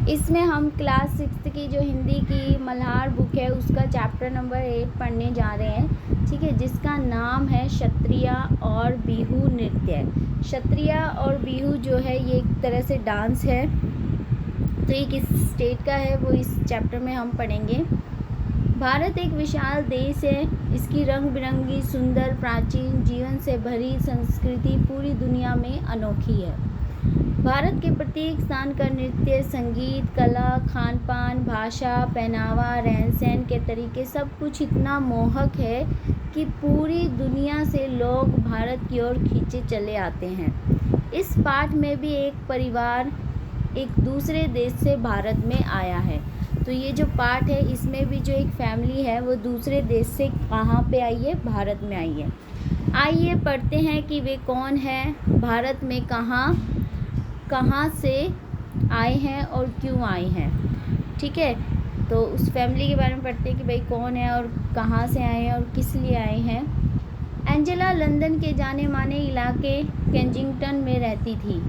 इसमें हम क्लास 6 की जो हिंदी की मल्हार बुक है उसका चैप्टर नंबर 8 पढ़ने जा रहे हैं, ठीक है, जिसका नाम है क्षत्रिया और बिहू नृत्य। क्षत्रिया और बिहू जो है ये एक तरह से डांस है, तो ये किस स्टेट का है वो इस चैप्टर में हम पढ़ेंगे। भारत एक विशाल देश है, इसकी रंग बिरंगी सुंदर प्राचीन जीवन से भरी संस्कृति पूरी दुनिया में अनोखी है। भारत के प्रत्येक स्थान का नृत्य, संगीत, कला, खान पान, भाषा, पहनावा, रहन सहन के तरीके सब कुछ इतना मोहक है कि पूरी दुनिया से लोग भारत की ओर खींचे चले आते हैं। इस पाठ में भी एक परिवार एक दूसरे देश से भारत में आया है, तो ये जो पार्ट है इसमें भी जो एक फैमिली है वो दूसरे देश से कहाँ पे आई है, भारत में आई है। आइए पढ़ते हैं कि वे कौन हैं, भारत में कहाँ से आए हैं और क्यों आए हैं, ठीक है। तो उस फैमिली के बारे में पढ़ते हैं कि भाई कौन है और कहाँ से आए हैं और किस लिए आए हैं। एंजेला लंदन के जाने माने इलाके केंजिंगटन में रहती थी।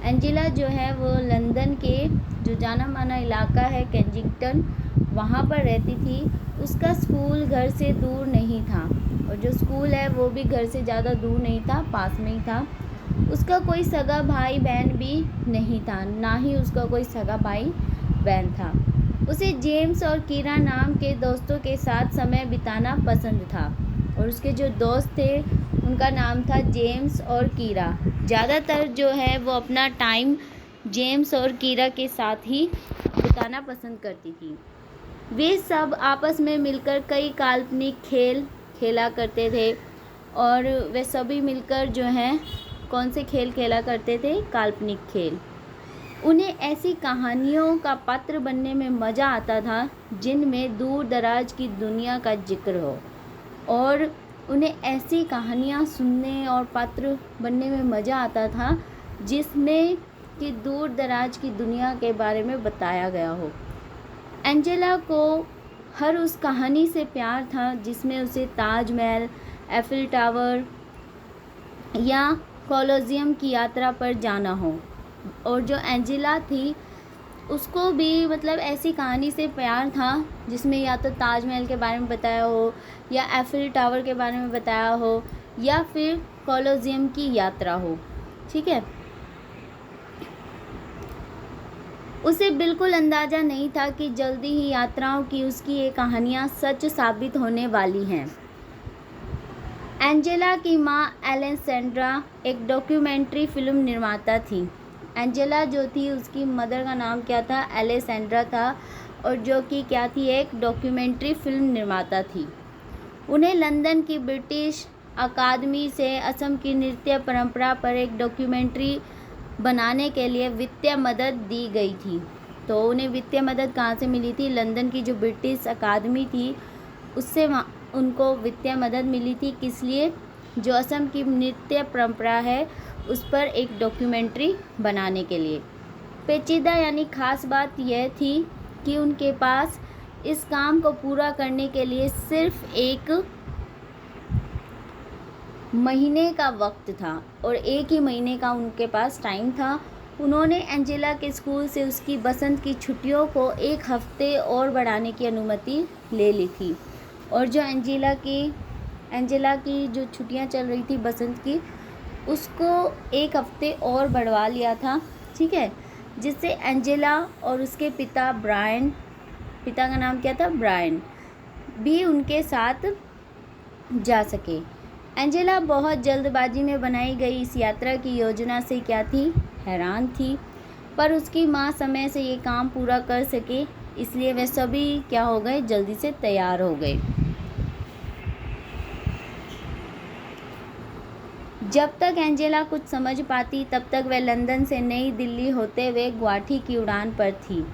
एंजेला जो है वो लंदन के जो जाना माना इलाका है केंजिंगटन, वहाँ पर रहती थी। उसका स्कूल घर से दूर नहीं था, और जो स्कूल है वो भी घर से ज़्यादा दूर नहीं था, पास में ही था। उसका कोई सगा भाई बहन भी नहीं था, ना ही उसका कोई सगा भाई बहन था। उसे जेम्स और कीरा नाम के दोस्तों के साथ समय बिताना पसंद था, और उसके जो दोस्त थे उनका नाम था जेम्स और कीरा। ज़्यादातर जो है वो अपना टाइम जेम्स और कीरा के साथ ही बिताना पसंद करती थी। वे सब आपस में मिलकर कई काल्पनिक खेल खेला करते थे, और वे सभी मिलकर जो हैं कौन से खेल खेला करते थे, काल्पनिक खेल। उन्हें ऐसी कहानियों का पात्र बनने में मज़ा आता था जिनमें दूर दराज की दुनिया का जिक्र हो, और उन्हें ऐसी कहानियाँ सुनने और पात्र बनने में मज़ा आता था जिसमें कि दूर दराज की दुनिया के बारे में बताया गया हो। एंजेला को हर उस कहानी से प्यार था जिसमें उसे ताजमहल, एफिल टावर या कोलोसियम की यात्रा पर जाना हो। और जो एंजेला थी उसको भी मतलब ऐसी कहानी से प्यार था जिसमें या तो ताजमहल के बारे में बताया हो, या एफिल टावर के बारे में बताया हो, या फिर कोलोसियम की यात्रा हो, ठीक है। उसे बिल्कुल अंदाज़ा नहीं था कि जल्दी ही यात्राओं की उसकी ये कहानियाँ सच साबित होने वाली हैं। एंजेला की माँ एलेक्सेंड्रा एक डॉक्यूमेंट्री फिल्म निर्माता थी। एंजेला जो थी उसकी मदर का नाम क्या था, एलेक्सेंड्रा था, और जो कि क्या थी, एक डॉक्यूमेंट्री फिल्म निर्माता थी। उन्हें लंदन की ब्रिटिश अकादमी से असम की नृत्य परंपरा पर एक डॉक्यूमेंट्री बनाने के लिए वित्तीय मदद दी गई थी। तो उन्हें वित्तीय मदद कहाँ से मिली थी, लंदन की जो ब्रिटिश अकादमी थी उससे उनको वित्तीय मदद मिली थी। किस लिए, जो असम की नृत्य परंपरा है उस पर एक डॉक्यूमेंट्री बनाने के लिए। पेचीदा यानी ख़ास बात यह थी कि उनके पास इस काम को पूरा करने के लिए सिर्फ 1 महीने का वक्त था, और 1 ही महीने का उनके पास टाइम था। उन्होंने एंजेला के स्कूल से उसकी बसंत की छुट्टियों को 1 हफ्ते और बढ़ाने की अनुमति ले ली थी, और जो एंजेला की जो छुट्टियां चल रही थी बसंत की, उसको 1 हफ्ते और बढ़वा लिया था, ठीक है, जिससे एंजेला और उसके पिता का नाम क्या था, ब्रायन, भी उनके साथ जा सके। एंजेला बहुत जल्दबाजी में बनाई गई इस यात्रा की योजना से क्या थी, हैरान थी, पर उसकी माँ समय से ये काम पूरा कर सके इसलिए वे सभी क्या हो गए, जल्दी से तैयार हो गए। जब तक एंजेला कुछ समझ पाती तब तक वह लंदन से नई दिल्ली होते हुए गुवाहाटी की उड़ान पर थी।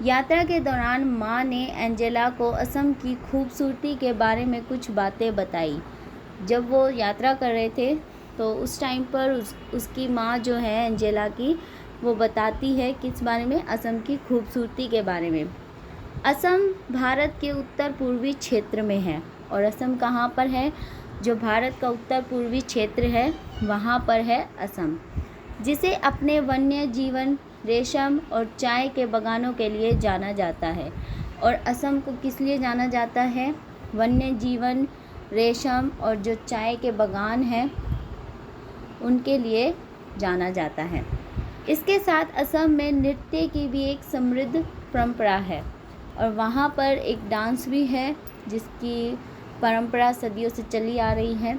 यात्रा के दौरान माँ ने एंजेला को असम की खूबसूरती के बारे में कुछ बातें बताई। जब वो यात्रा कर रहे थे तो उस टाइम पर उसकी माँ जो है एंजेला की, वो बताती है किस बारे में, असम की खूबसूरती के बारे में। असम भारत के उत्तर पूर्वी क्षेत्र में है, और असम कहाँ पर है, जो भारत का उत्तर पूर्वी क्षेत्र है वहाँ पर है असम, जिसे अपने वन्य जीवन रेशम और चाय के बागानों के लिए जाना जाता है। और असम को किस लिए जाना जाता है? वन्य जीवन, रेशम और जो चाय के बागान हैं उनके लिए जाना जाता है। इसके साथ असम में नृत्य की भी एक समृद्ध परंपरा है और वहाँ पर एक डांस भी है जिसकी परंपरा सदियों से चली आ रही है।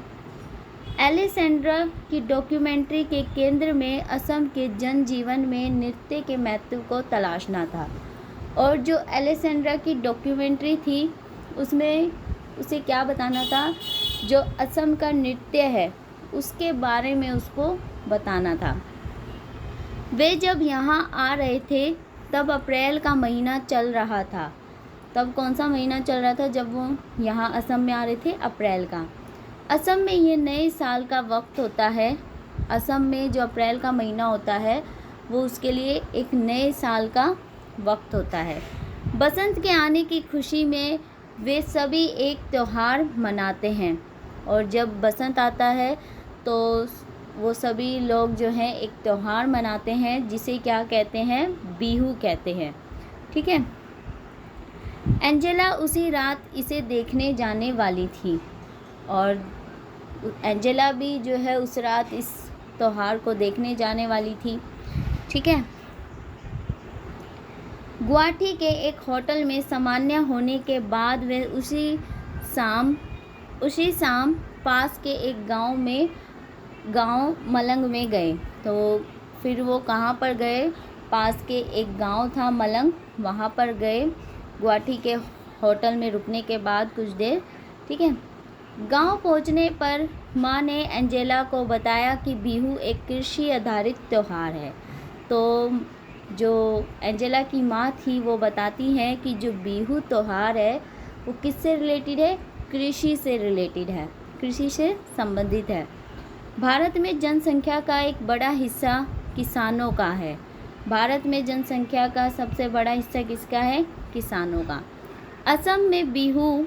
एलेसेंड्रा की डॉक्यूमेंट्री के केंद्र में असम के जनजीवन में नृत्य के महत्व को तलाशना था। और जो एलेसेंड्रा की डॉक्यूमेंट्री थी उसमें उसे क्या बताना था? जो असम का नृत्य है उसके बारे में उसको बताना था। वे जब यहाँ आ रहे थे तब अप्रैल का महीना चल रहा था। तब कौन सा महीना चल रहा था जब वो यहाँ असम में आ रहे थे? अप्रैल का। असम में ये नए साल का वक्त होता है। असम में जो अप्रैल का महीना होता है वो उसके लिए एक नए साल का वक्त होता है। बसंत के आने की खुशी में वे सभी एक त्यौहार मनाते हैं और जब बसंत आता है तो वो सभी लोग जो हैं एक त्यौहार मनाते हैं जिसे क्या कहते हैं? बिहू कहते हैं। ठीक है। एंजेला उसी रात इसे देखने जाने वाली थी और एंजेला भी जो है उस रात इस त्यौहार को देखने जाने वाली थी। ठीक है। गुवाहाटी के एक होटल में सामान्य होने के बाद वे उसी शाम पास के एक गांव मलंग में गए। तो फिर वो कहाँ पर गए? पास के एक गांव था मलंग, वहाँ पर गए गुवाहाटी के होटल में रुकने के बाद कुछ देर। ठीक है। गांव पहुंचने पर माँ ने एंजेला को बताया कि बिहू एक कृषि आधारित त्यौहार है। तो जो एंजेला की माँ थी वो बताती हैं कि जो बिहू त्यौहार है वो किससे रिलेटेड है? कृषि से रिलेटेड है, कृषि से संबंधित है। भारत में जनसंख्या का एक बड़ा हिस्सा किसानों का है। भारत में जनसंख्या का सबसे बड़ा हिस्सा किसका है? किसानों का। असम में बिहू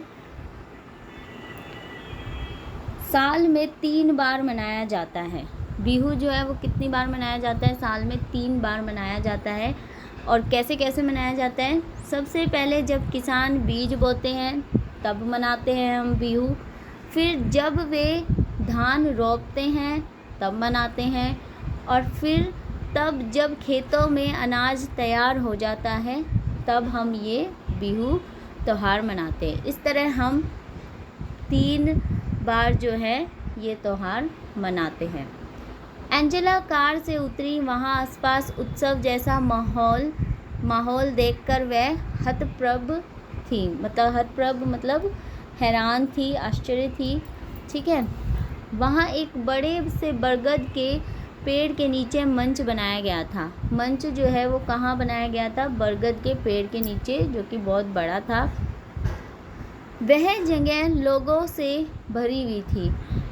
साल में 3 बार मनाया जाता है। बिहू जो है वो कितनी बार मनाया जाता है? साल में 3 बार मनाया जाता है। और कैसे कैसे मनाया जाता है? सबसे पहले जब किसान बीज बोते हैं तब मनाते हैं हम बिहू। फिर जब वे धान रोपते हैं तब मनाते हैं। और फिर तब जब खेतों में अनाज तैयार हो जाता है तब हम ये बिहू त्यौहार मनाते हैं। इस तरह हम 3 बार जो है ये त्यौहार मनाते हैं। एंजेला कार से उतरी। वहाँ आसपास उत्सव जैसा माहौल देखकर वह हतप्रभ थी। हतप्रभ मतलब हैरान थी, आश्चर्य थी। ठीक है। वहाँ एक बड़े से बरगद के पेड़ के नीचे मंच बनाया गया था। मंच जो है वो कहाँ बनाया गया था? बरगद के पेड़ के नीचे, जो कि बहुत बड़ा था। वह जगह लोगों से भरी हुई थी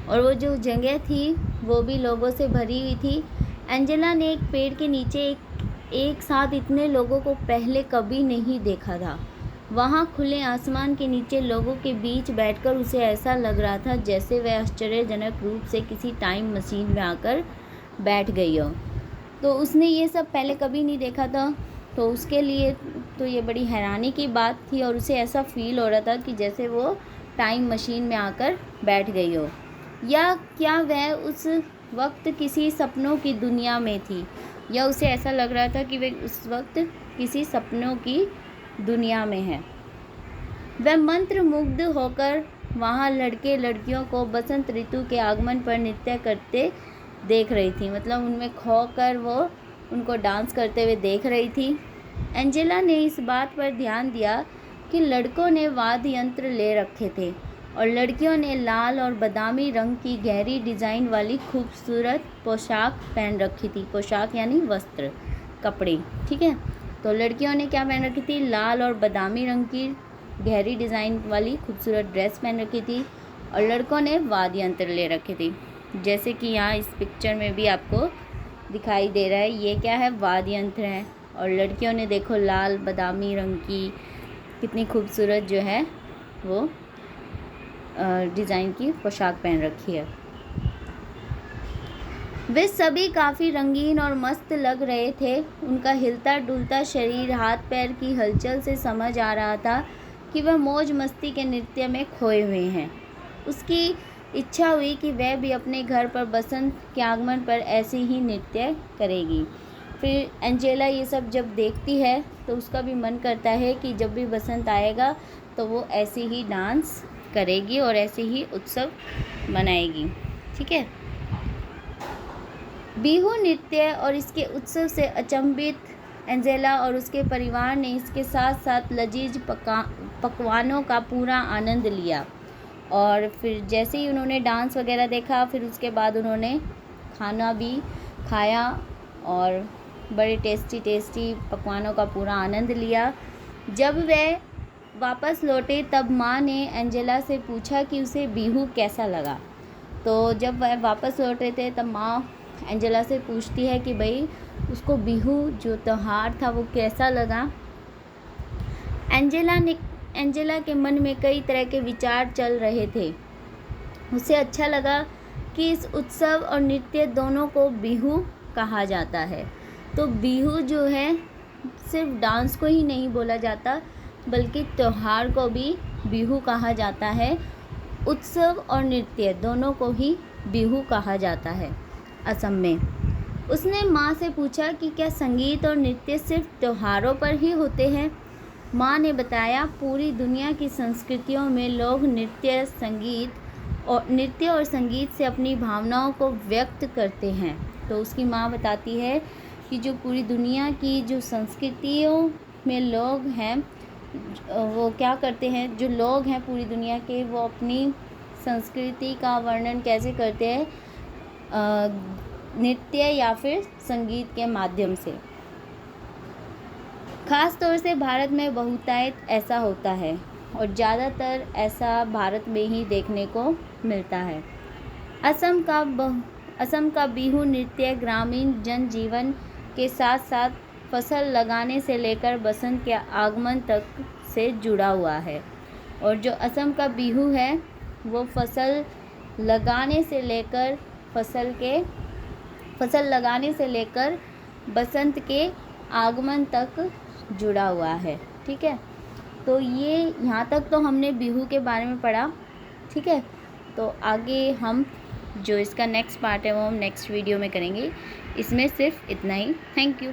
और वो जो जगह थी वो भी लोगों से भरी हुई थी। एंजेला ने एक पेड़ के नीचे एक साथ इतने लोगों को पहले कभी नहीं देखा था। वहाँ खुले आसमान के नीचे लोगों के बीच बैठकर उसे ऐसा लग रहा था जैसे वह आश्चर्यजनक रूप से किसी टाइम मशीन में आकर बैठ गई हो। तो उसने ये सब पहले कभी नहीं देखा था, तो उसके लिए तो ये बड़ी हैरानी की बात थी और उसे ऐसा फील हो रहा था कि जैसे वो टाइम मशीन में आकर बैठ गई हो। या क्या वह उस वक्त किसी सपनों की दुनिया में थी, या उसे ऐसा लग रहा था कि वह उस वक्त किसी सपनों की दुनिया में है। वह मंत्रमुग्ध होकर वहाँ लड़के लड़कियों को बसंत ऋतु के आगमन पर नृत्य करते देख रही थी। मतलब उनमें खोकर वो उनको डांस करते हुए देख रही थी। एंजेला ने इस बात पर ध्यान दिया कि लड़कों ने वाद्य यंत्र ले रखे थे और लड़कियों ने लाल और बादामी रंग की गहरी डिज़ाइन वाली खूबसूरत पोशाक पहन रखी थी। पोशाक यानी वस्त्र, कपड़े। ठीक है। तो लड़कियों ने क्या पहन रखी थी? लाल और बादामी रंग की गहरी डिज़ाइन वाली खूबसूरत ड्रेस पहन रखी थी और लड़कों ने वाद्य यंत्र ले रखे थे। जैसे कि यहाँ इस पिक्चर में भी आपको दिखाई दे रहा है, ये क्या है? वाद्य यंत्र है। और लड़कियों ने देखो लाल बादामी रंग की कितनी खूबसूरत जो है वो डिज़ाइन की पोशाक पहन रखी है। वे सभी काफ़ी रंगीन और मस्त लग रहे थे। उनका हिलता डुलता शरीर, हाथ पैर की हलचल से समझ आ रहा था कि वह मौज मस्ती के नृत्य में खोए हुए हैं। उसकी इच्छा हुई कि वह भी अपने घर पर बसंत के आगमन पर ऐसे ही नृत्य करेगी। फिर एंजेला ये सब जब देखती है तो उसका भी मन करता है कि जब भी बसंत आएगा तो वो ऐसे ही डांस करेगी और ऐसे ही उत्सव मनाएगी। ठीक है। बिहू नृत्य और इसके उत्सव से अचंभित एंजेला और उसके परिवार ने इसके साथ साथ लजीज पकवानों का पूरा आनंद लिया। और फिर जैसे ही उन्होंने डांस वगैरह देखा, फिर उसके बाद उन्होंने खाना भी खाया और बड़े टेस्टी पकवानों का पूरा आनंद लिया। जब वे वापस लौटे तब माँ ने एंजेला से पूछा कि उसे बिहू कैसा लगा। तो जब वह वापस लौटे थे तब माँ एंजेला से पूछती है कि भाई उसको बिहू जो त्योहार था वो कैसा लगा। एंजेला के मन में कई तरह के विचार चल रहे थे। उसे अच्छा लगा कि इस उत्सव और नृत्य दोनों को बिहू कहा जाता है। तो बिहू जो है सिर्फ डांस को ही नहीं बोला जाता बल्कि त्योहार को भी बिहू कहा जाता है। उत्सव और नृत्य दोनों को ही बिहू कहा जाता है असम में। उसने माँ से पूछा कि क्या संगीत और नृत्य सिर्फ त्योहारों पर ही होते हैं। माँ ने बताया पूरी दुनिया की संस्कृतियों में लोग नृत्य और संगीत से अपनी भावनाओं को व्यक्त करते हैं। तो उसकी माँ बताती है कि जो पूरी दुनिया की जो संस्कृतियों में लोग हैं वो क्या करते हैं, जो लोग हैं पूरी दुनिया के वो अपनी संस्कृति का वर्णन कैसे करते हैं, नृत्य या फिर संगीत के माध्यम से। ख़ास तौर से भारत में बहुतायत ऐसा होता है और ज़्यादातर ऐसा भारत में ही देखने को मिलता है। असम का बिहू नृत्य ग्रामीण जनजीवन के साथ साथ फसल लगाने से लेकर बसंत के आगमन तक से जुड़ा हुआ है। और जो असम का बिहू है वो फसल लगाने से लेकर बसंत के आगमन तक जुड़ा हुआ है। ठीक है। तो ये यहाँ तक तो हमने बिहू के बारे में पढ़ा। ठीक है। तो आगे हम जो इसका नेक्स्ट पार्ट है वो हम नेक्स्ट वीडियो में करेंगे। इसमें सिर्फ इतना ही। Thank you.